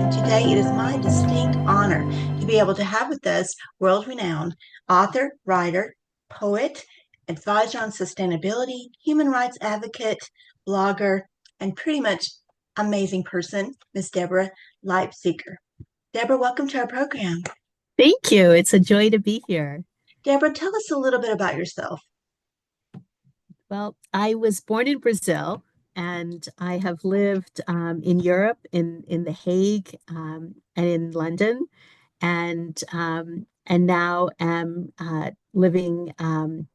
and today it is my distinct honor to be able to have with us world-renowned author, writer, poet, advisor on sustainability, human rights advocate, blogger, and pretty much amazing person, Miss Deborah Leipziger. Deborah, welcome to our program. Thank you. It's a joy to be here. Deborah, tell us a little bit about yourself. Well, I was born in Brazil and I have lived in Europe, in The Hague, and in London, and now am living,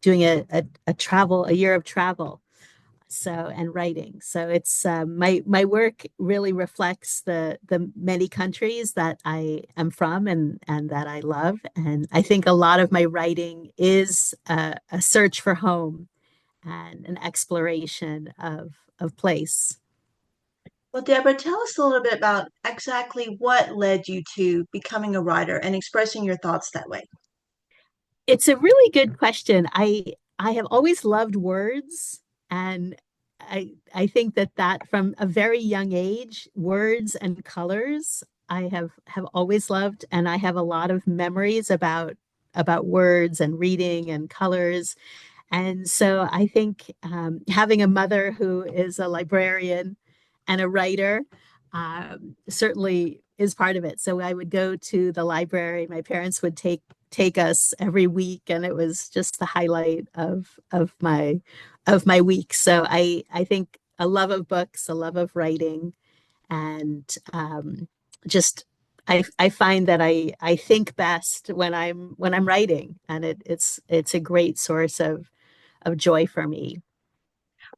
doing a year of travel. So and writing. So it's my work really reflects the many countries that I am from and that I love. And I think a lot of my writing is a search for home and an exploration of place. Well, Deborah, tell us a little bit about exactly what led you to becoming a writer and expressing your thoughts that way. It's a really good question. I have always loved words, and I think that from a very young age, words and colors I have always loved, and I have a lot of memories about words and reading and colors. And so I think having a mother who is a librarian and a writer certainly is part of it. So I would go to the library. My parents would take us every week, and it was just the highlight of my week. So I think a love of books, a love of writing, and just I find that I think best when I'm writing, and it's a great source of joy for me.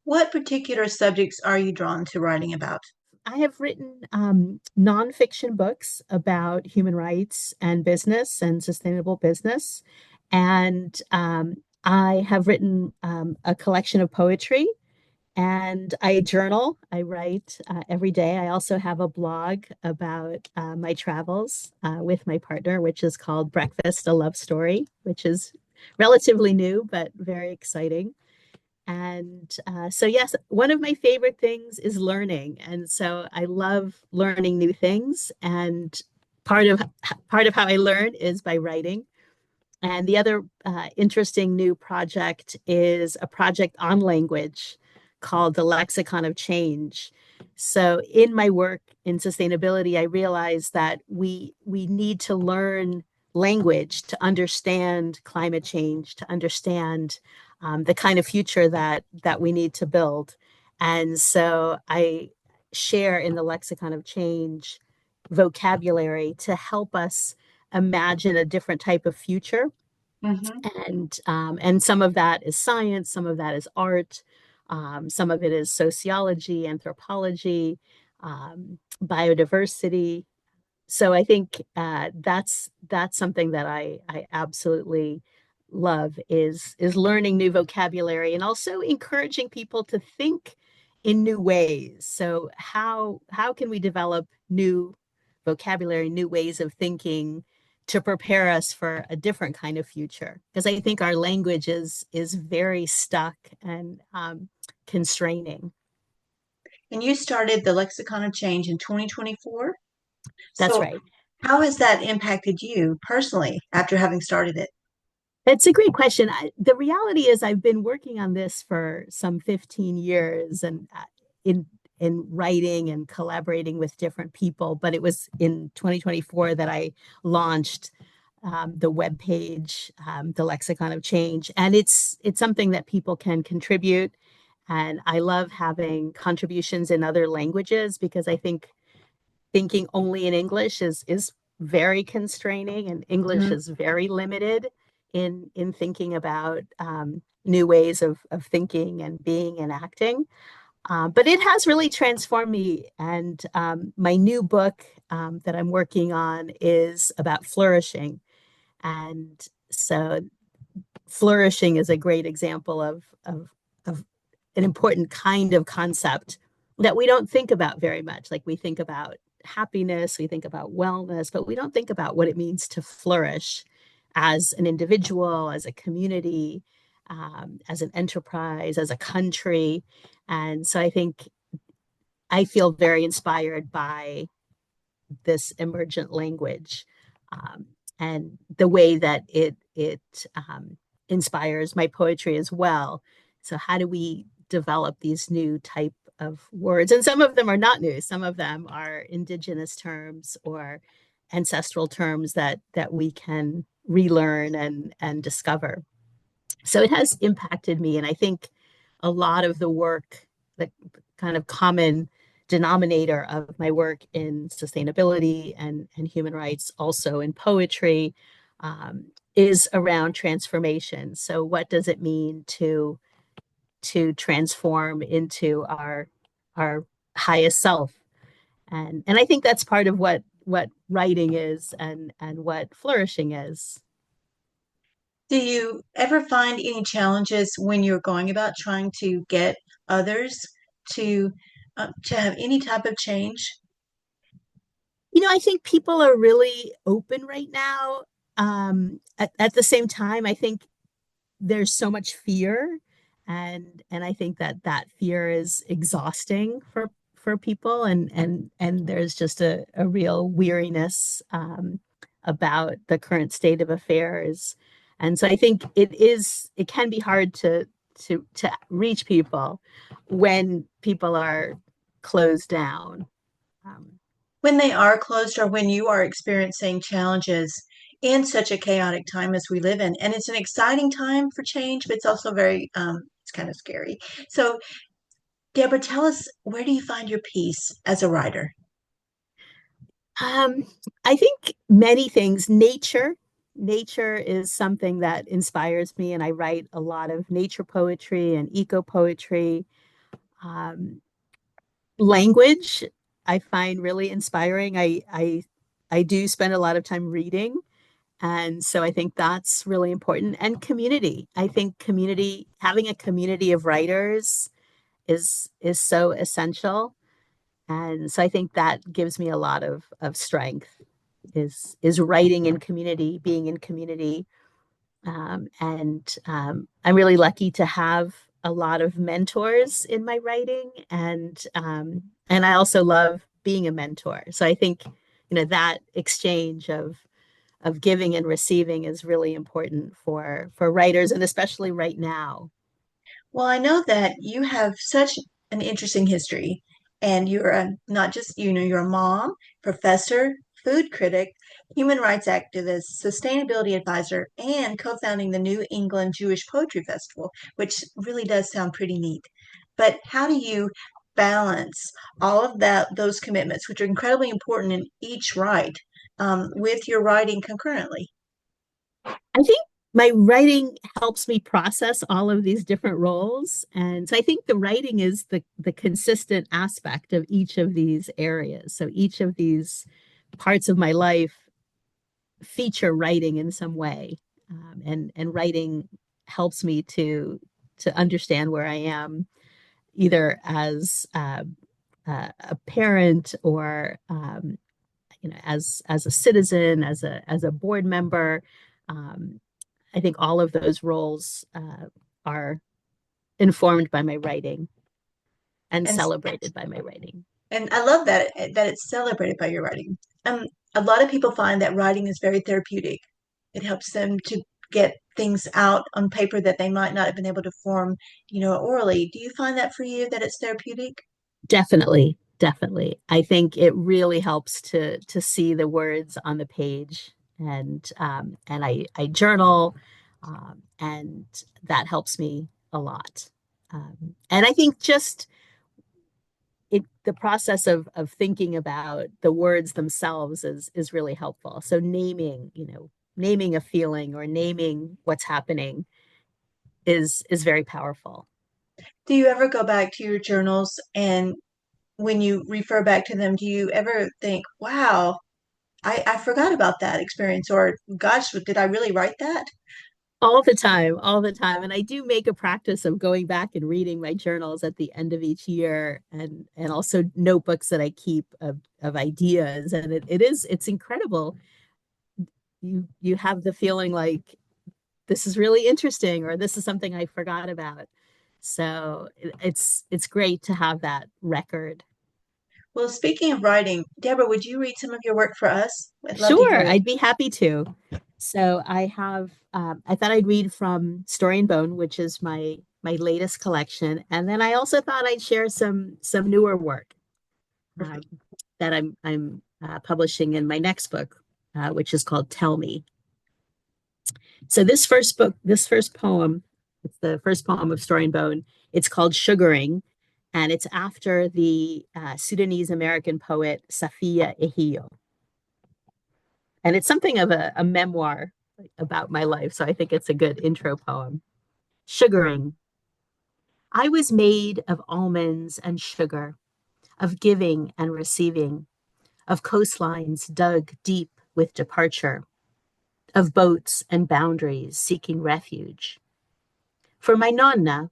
What particular subjects are you drawn to writing about? I have written nonfiction books about human rights and business and sustainable business. And I have written a collection of poetry, and I journal. I write every day. I also have a blog about my travels with my partner, which is called Breakfast, a Love Story, which is relatively new, but very exciting. And so, yes, one of my favorite things is learning. And so I love learning new things. And part of part of how I learn is by writing. And the other interesting new project is a project on language called the Lexicon of Change. So in my work in sustainability, I realized that we need to learn language to understand climate change, to understand the kind of future that we need to build. And so I share in the Lexicon of Change vocabulary to help us imagine a different type of future. Hmm. And some of that is science, some of that is art, some of it is sociology, anthropology, biodiversity. So I think that's something that I absolutely love is learning new vocabulary and also encouraging people to think in new ways. So how can we develop new vocabulary, new ways of thinking to prepare us for a different kind of future? Because I think our language is very stuck and constraining. And you started the Lexicon of Change in 2024. That's So, right. how has that impacted you personally after having started it? It's a great question. The reality is I've been working on this for some 15 years and in in writing and collaborating with different people, but it was in 2024 that I launched the web page, the Lexicon of Change, and it's something that people can contribute. And I love having contributions in other languages because I think thinking only in English is very constraining, and English Mhm. is very limited in thinking about new ways of thinking and being and acting. But it has really transformed me. And my new book that I'm working on is about flourishing. And so flourishing is a great example of an important kind of concept that we don't think about very much. Like we think about happiness, we think about wellness, but we don't think about what it means to flourish as an individual, as a community, as an enterprise, as a country. And so I think I feel very inspired by this emergent language, um, and the way that it inspires my poetry as well. So how do we develop these new type of words? And some of them are not new. Some of them are indigenous terms or ancestral terms that we can relearn and discover. So it has impacted me, and I think a lot of the work, the kind of common denominator of my work in sustainability and human rights, also in poetry, is around transformation. So what does it mean to transform into our highest self? And I think that's part of what writing is and what flourishing is. Do you ever find any challenges when you're going about trying to get others to to have any type of change? I think people are really open right now. At the same time, I think there's so much fear, and I think that fear is exhausting for people, and there's just a real weariness about the current state of affairs. And so I think it can be hard to reach people when people are closed down. Um, When they are closed or when you are experiencing challenges in such a chaotic time as we live in, and it's an exciting time for change, but it's also very it's kind of scary. So, Deborah, tell us, where do you find your peace as a writer? Um, I think many things. Nature is something that inspires me, and I write a lot of nature poetry and eco poetry. Um, Language, I find really inspiring. I do spend a lot of time reading, and so I think that's really important. And community. I think having a community of writers is so essential. And so I think that gives me a lot of strength is writing in community, being in community. And I'm really lucky to have a lot of mentors in my writing, and I also love being a mentor. So I think that exchange of giving and receiving is really important for writers, and especially right now. Well, I know that you have such an interesting history, and you're not just, you're a mom, professor, food critic, human rights activist, sustainability advisor, and co-founding the New England Jewish Poetry Festival, which really does sound pretty neat. But how do you balance all of those commitments, which are incredibly important in each right, with your writing concurrently? I think my writing helps me process all of these different roles. And so I think the writing is the consistent aspect of each of these areas. So each of these parts of my life feature writing in some way. And writing helps me to understand where I am, either as a parent or as a citizen, as a board member. Um, I think all of those roles are informed by my writing and And celebrated by my writing. And I love that it's celebrated by your writing. A lot of people find that writing is very therapeutic. It helps them to get things out on paper that they might not have been able to form, orally. Do you find that for you that it's therapeutic? Definitely, definitely. I think it really helps to see the words on the page, and I journal, and that helps me a lot. And I think just the process of thinking about the words themselves is really helpful. So naming a feeling or naming what's happening is very powerful. Do you ever go back to your journals and when you refer back to them, do you ever think, wow, I forgot about that experience, or gosh, did I really write that? All the time, all the time. And I do make a practice of going back and reading my journals at the end of each year, and also notebooks that I keep of ideas. And it's incredible. You have the feeling like this is really interesting, or this is something I forgot about. So it's great to have that record. Well, speaking of writing, Deborah, would you read some of your work for us? I'd love to hear Sure, it. I'd be happy to. So I have, I thought I'd read from Story and Bone, which is my latest collection, and then I also thought I'd share some newer work um, Perfect. that I'm publishing in my next book, which is called Tell Me. So this first poem, it's the first poem of Story and Bone. It's called Sugaring, and it's after the Sudanese American poet Safiya Ehio. And it's something of a memoir about my life. So I think it's a good intro poem. Sugaring. I was made of almonds and sugar, of giving and receiving, of coastlines dug deep with departure, of boats and boundaries seeking refuge. For my nonna,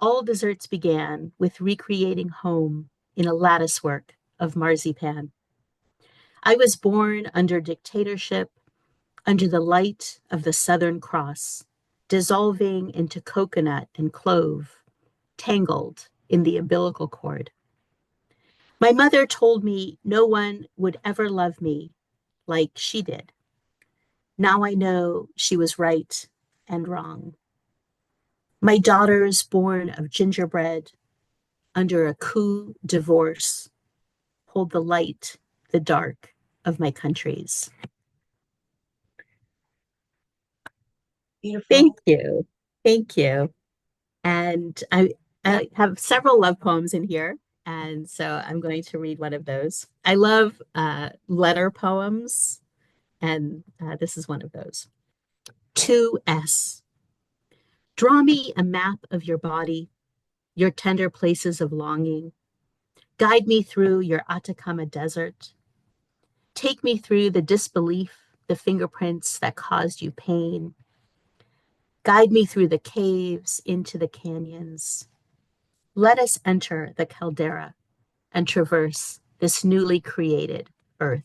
all desserts began with recreating home in a latticework of marzipan. I was born under dictatorship, under the light of the Southern Cross, dissolving into coconut and clove, tangled in the umbilical cord. My mother told me no one would ever love me like she did. Now I know she was right and wrong. My daughters born of gingerbread under a coup divorce hold the light, the dark of my countries. Beautiful. Thank you. Thank you. And I have several love poems in here. And so I'm going to read one of those. I love letter poems, and this is one of those. 2S. Draw me a map of your body, your tender places of longing. Guide me through your Atacama Desert. Take me through the disbelief, the fingerprints that caused you pain. Guide me through the caves into the canyons. Let us enter the caldera and traverse this newly created earth.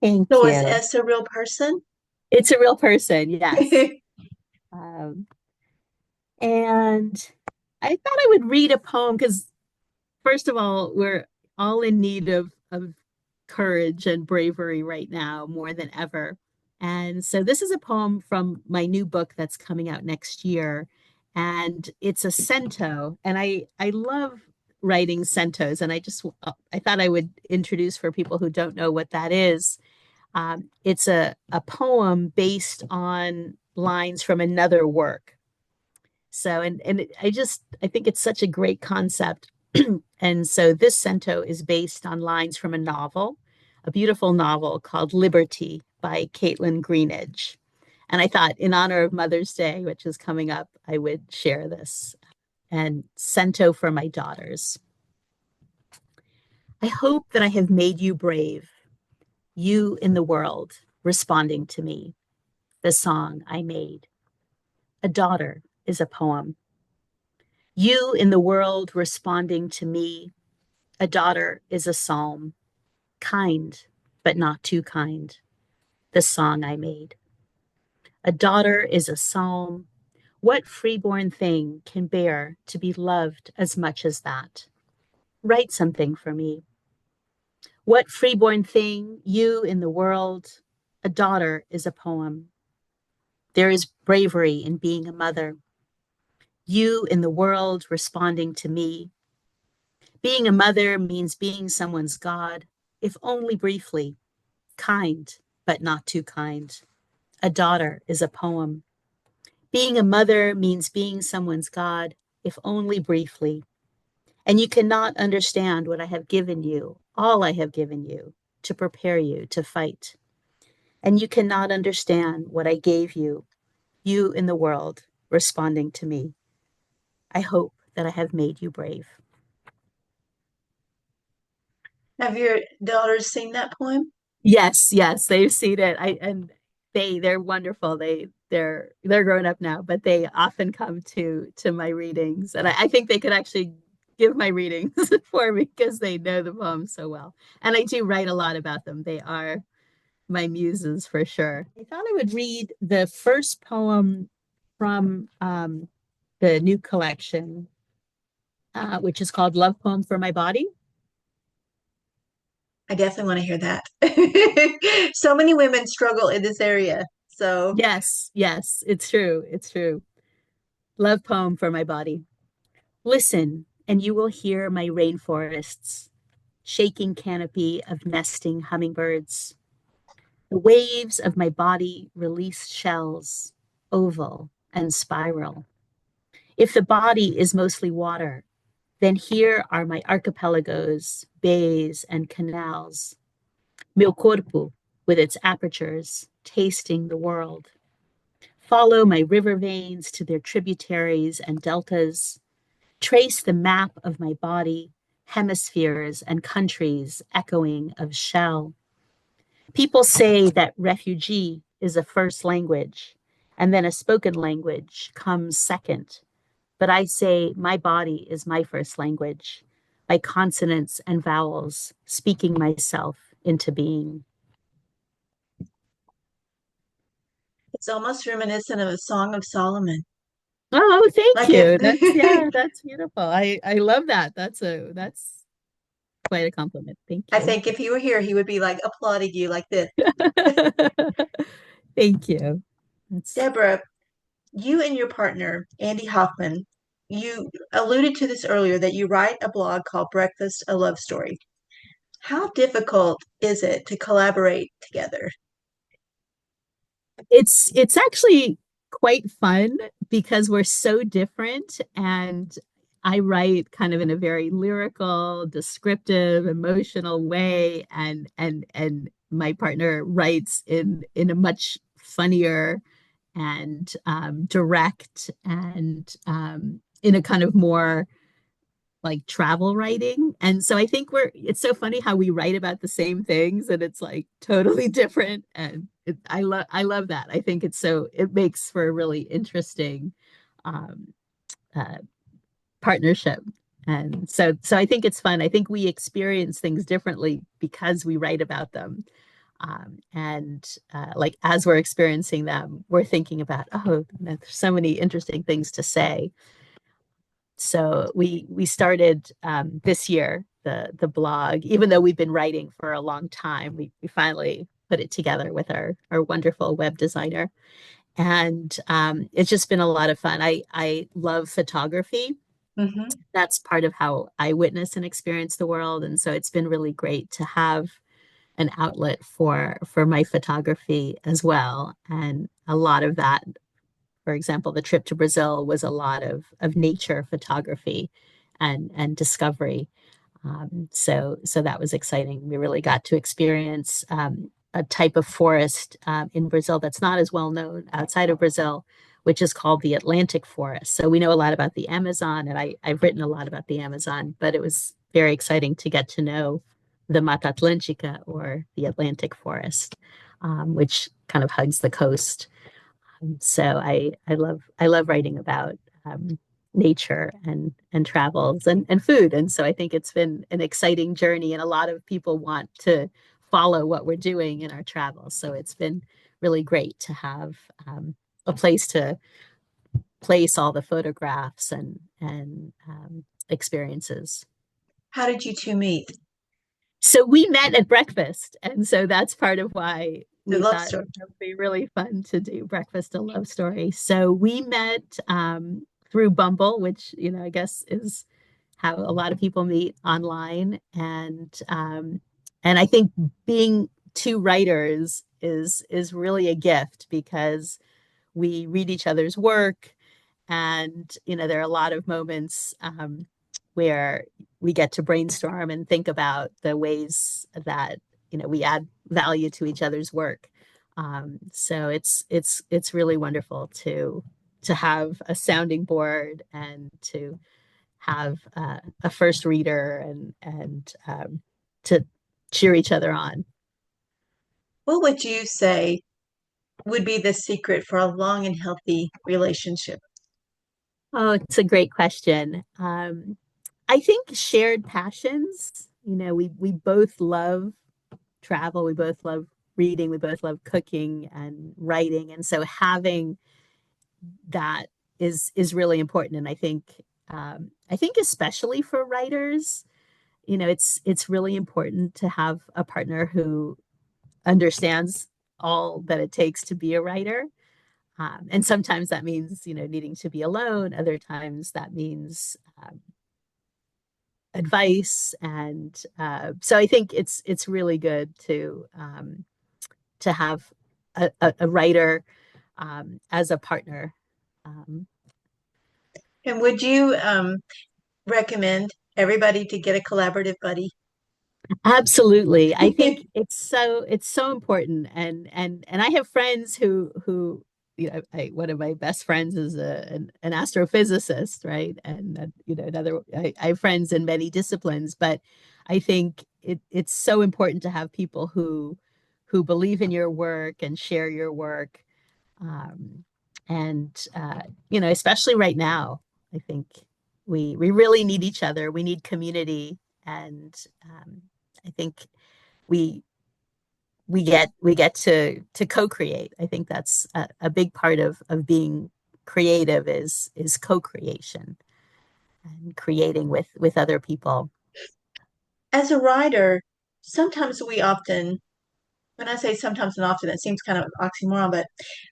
Thank So is you. S a real person? It's a real person, yes. Um, and I thought I would read a poem because, first of all, we're all in need of courage and bravery right now more than ever. And so this is a poem from my new book that's coming out next year. And it's a cento. And I love writing centos. And I thought I would introduce for people who don't know what that is. It's a poem based on lines from another work. So, I think it's such a great concept. And so this cento is based on lines from a novel, a beautiful novel called Liberty by Caitlin Greenidge. And I thought, in honor of Mother's Day, which is coming up, I would share this. And cento for my daughters. I hope that I have made you brave, you in the world, responding to me, the song I made. A daughter is a poem. You in the world responding to me, a daughter is a psalm, kind, but not too kind, the song I made. A daughter is a psalm. What freeborn thing can bear to be loved as much as that? Write something for me. What freeborn thing, you in the world, a daughter is a poem. There is bravery in being a mother. You in the world responding to me. Being a mother means being someone's God, if only briefly, kind, but not too kind. A daughter is a poem. Being a mother means being someone's God, if only briefly. And you cannot understand what I have given you, all I have given you, to prepare you to fight. And you cannot understand what I gave you, you in the world, responding to me. I hope that I have made you brave. Have your daughters seen that poem? Yes, yes, they've seen it. They're wonderful. They're grown up now, but they often come to my readings, and I think they could actually give my readings for me because they know the poems so well. And I do write a lot about them. They are my muses for sure. I thought I would read the first poem from the new collection. which is called Love Poem for My Body. I definitely want to hear that. So many women struggle in this area. So Yes, yes, it's true. It's true. Love Poem for My Body. Listen, and you will hear my rainforests, shaking canopy of nesting hummingbirds. The waves of my body release shells, oval and spiral. If the body is mostly water, then here are my archipelagos, bays, and canals. Meu corpo, with its apertures, tasting the world. Follow my river veins to their tributaries and deltas. Trace the map of my body, hemispheres and countries echoing of shell. People say that refugee is a first language, and then a spoken language comes second. But I say my body is my first language, my consonants and vowels, speaking myself into being. it's almost reminiscent of a Song of Solomon. Oh, thank Like it. you. That's yeah, that's beautiful. I love that. That's quite a compliment. Thank I you. think if he were here, he would be like applauding you like this. Thank you. That's Deborah, you and your partner, Andy Hoffman, you alluded to this earlier that you write a blog called Breakfast, a Love Story. How difficult is it to collaborate together? it's actually quite fun because we're so different and I write kind of in a very lyrical, descriptive, emotional way and my partner writes in a much funnier and direct and in a kind of more like travel writing. And so I think it's so funny how we write about the same things and it's like totally different. And I love that. I think it makes for a really interesting um, uh, partnership. And so I think it's fun. I think we experience things differently because we write about them. And like as we're experiencing them, we're thinking about, oh, there's so many interesting things to say. So we started this year the blog, even though we've been writing for a long time. We finally put it together with our wonderful web designer, and it's just been a lot of fun. I love photography. Hmm. That's part of how I witness and experience the world, and so it's been really great to have an outlet for my photography as well. And a lot of that, for example, the trip to Brazil was a lot of nature photography and discovery. So that was exciting. We really got to experience a type of forest in Brazil that's not as well known outside of Brazil, which is called the Atlantic forest. So we know a lot about the Amazon, and I've written a lot about the Amazon, but it was very exciting to get to know the Mata Atlântica or the Atlantic forest, which kind of hugs the coast. So I love writing about nature and travels and food. And so I think it's been an exciting journey, and a lot of people want to follow what we're doing in our travels. So it's been really great to have a place to place all the photographs and experiences. How did you two meet? So we met at breakfast, and so that's part of why The we love thought story. it would be really fun to do Breakfast a Love Story. So we met through Bumble, which I guess is how a lot of people meet online, and I think being two writers is really a gift because we read each other's work, and there are a lot of moments where we get to brainstorm and think about the ways that we add value to each other's work. So it's really wonderful to have a sounding board and to have a first reader and to cheer each other on. What would you say would be the secret for a long and healthy relationship? Oh, it's a great question. I think shared passions. We both love travel, we both love reading, we both love cooking and writing, and so having that is really important. And I think I think especially for writers, it's really important to have a partner who understands all that it takes to be a writer. And sometimes that means, needing to be alone. Other times that means advice. And so I think it's really good to have a writer as a partner. Um, And would you recommend everybody to get a collaborative buddy? Absolutely. I think it's so important. And I have friends who one of my best friends is an astrophysicist, right? And another I have friends in many disciplines, but I think it's so important to have people who believe in your work and share your work. Um, and especially right now, I think we really need each other. We need community, and I think we we get to co-create. I think that's a big part of being creative is co-creation and creating with other people. As a writer, sometimes we often, when I say sometimes and often, it seems kind of an oxymoron,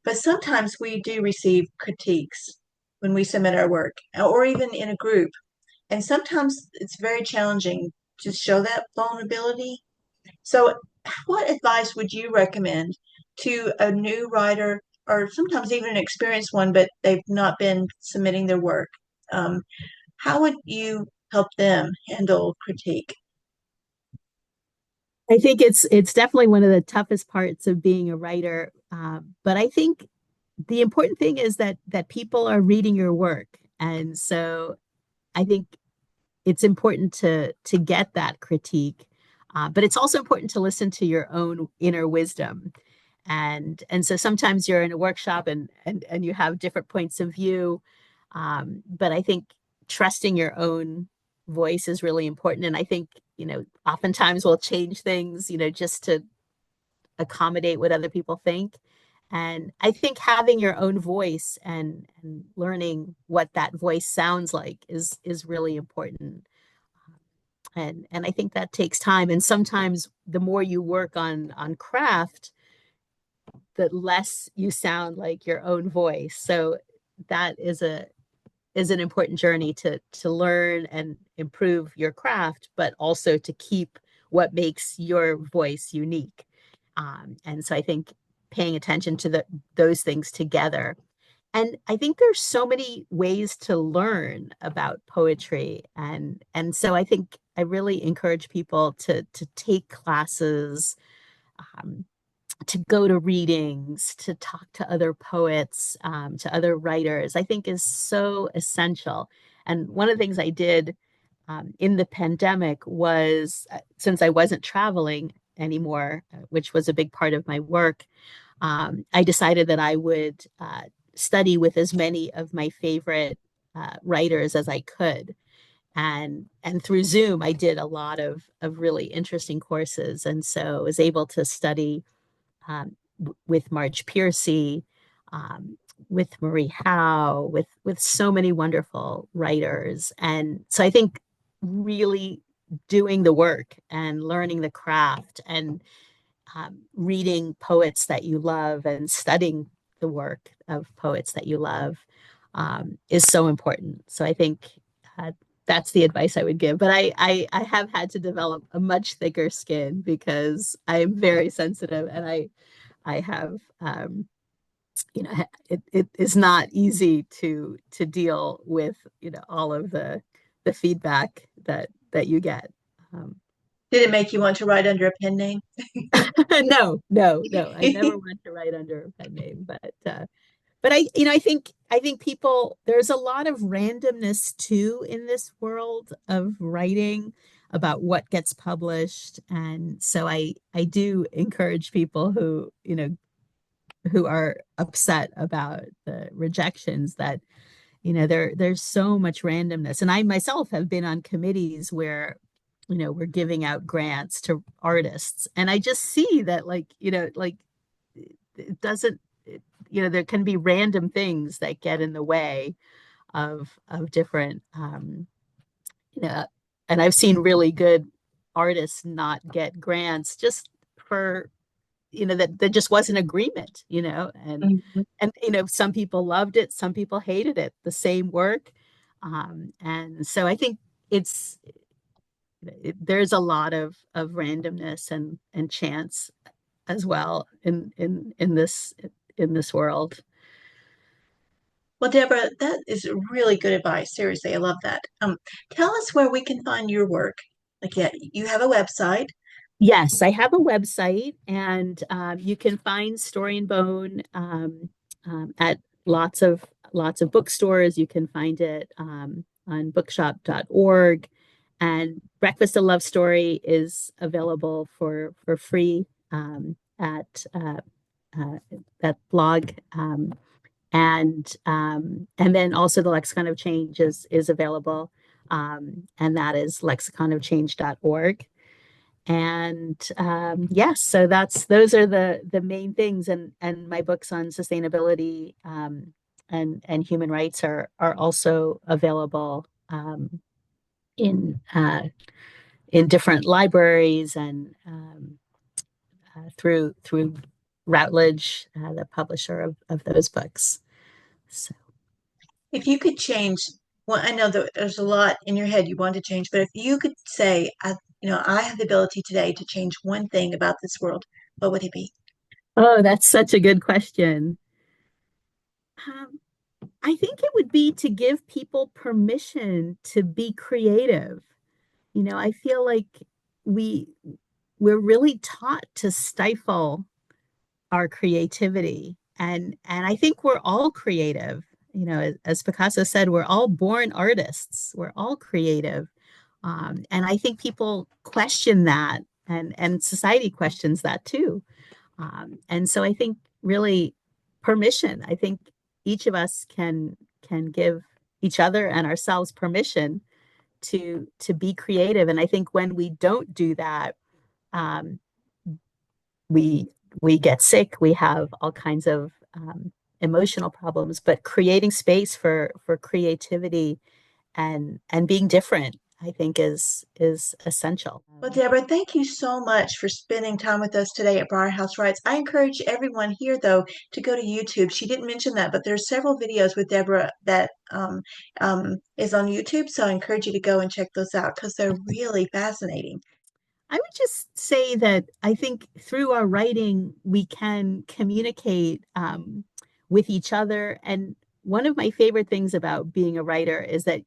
but sometimes we do receive critiques when we submit our work, or even in a group. And sometimes it's very challenging to show that vulnerability. So, what advice would you recommend to a new writer, or sometimes even an experienced one, but they've not been submitting their work? How would you help them handle critique? I think it's definitely one of the toughest parts of being a writer. But I think the important thing is that people are reading your work, and so I think it's important to get that critique, but it's also important to listen to your own inner wisdom. And so sometimes you're in a workshop and you have different points of view, but I think trusting your own voice is really important. And I think oftentimes we'll change things just to accommodate what other people think. And I think having your own voice and learning what that voice sounds like is really important. And I think that takes time. And sometimes the more you work on craft, the less you sound like your own voice. So that is an important journey to learn and improve your craft, but also to keep what makes your voice unique. And so I think paying attention to those things together. And I think there's so many ways to learn about poetry. And so I think I really encourage people to take classes, um, to go to readings, to talk to other poets, to other writers, I think is so essential. And one of the things I did in the pandemic was, since I wasn't traveling anymore, which was a big part of my work, I decided that I would study with as many of my favorite writers as I could. And through Zoom, I did a lot of really interesting courses. And so I was able to study with Marge Piercy, with Marie Howe, with so many wonderful writers. And so I think really doing the work and learning the craft and reading poets that you love and studying the work of poets that you love is so important. So I think uh, that's the advice I would give. But I have had to develop a much thicker skin because I am very sensitive, and I have it is not easy to deal with all of the feedback that you get. Um, Did it make you want to write under a pen name? no, no, no. I never want to write under a pen name, but I think people, there's a lot of randomness too in this world of writing about what gets published, and so I do encourage people who are upset about the rejections that there's so much randomness. And I myself have been on committees where we're giving out grants to artists, and I just see that, like it doesn't there can be random things that get in the way. of different you know, and I've seen really good artists not get grants just for, that just wasn't agreement, Mhm. and some people loved it, some people hated it, the same work. And so I think it's there's a lot of randomness and chance as well in this world. Well, Deborah, that is really good advice. Seriously, I love that. Tell us where we can find your work. Like, yeah, you have a website. Yes, I have a website, and you can find Story and Bone at lots of bookstores. You can find it on bookshop.org, and Breakfast a Love Story is available for free uh, that blog. And then also the Lexicon of Change is available, and that is lexiconofchange.org. And yes, so those are the main things, and my books on sustainability and human rights are also available in different libraries and through Routledge, the publisher of those books. So. If you could change, well, I know that there's a lot in your head you want to change, but if you could say, I have the ability today to change one thing about this world, what would it be? Oh, that's such a good question. Um, I think it would be to give people permission to be creative. I feel like we we're really taught to stifle our creativity, and I think we're all creative. As Picasso said, we're all born artists. We're all creative, and I think people question that, and society questions that too. And so I think really permission. I think each of us can give each other and ourselves permission to be creative. And I think when we don't do that, um, we we get sick. We have all kinds of emotional problems. But creating space for creativity and being different, I think is essential. Well, Deborah, thank you so much for spending time with us today at Briar House Writes. I encourage everyone here, though, to go to YouTube. She didn't mention that, but there's several videos with Deborah that is on YouTube. So I encourage you to go and check those out because they're really fascinating. I would just say that I think through our writing, we can communicate with each other. And one of my favorite things about being a writer is that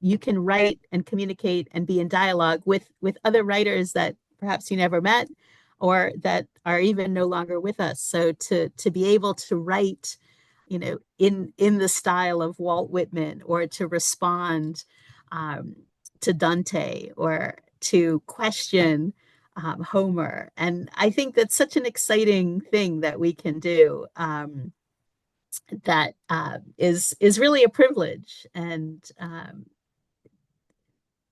you can write and communicate and be in dialogue with other writers that perhaps you never met or that are even no longer with us. So to be able to write, in the style of Walt Whitman, or to respond um, to Dante, or to question Homer. And I think that's such an exciting thing that we can do, that is really a privilege and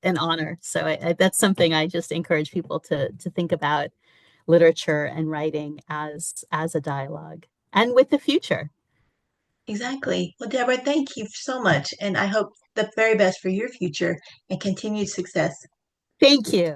an honor. So that's something I just encourage people to think about literature and writing as a dialogue and with the future. Exactly. Well, Deborah, thank you so much. And I hope the very best for your future and continued success. Thank you.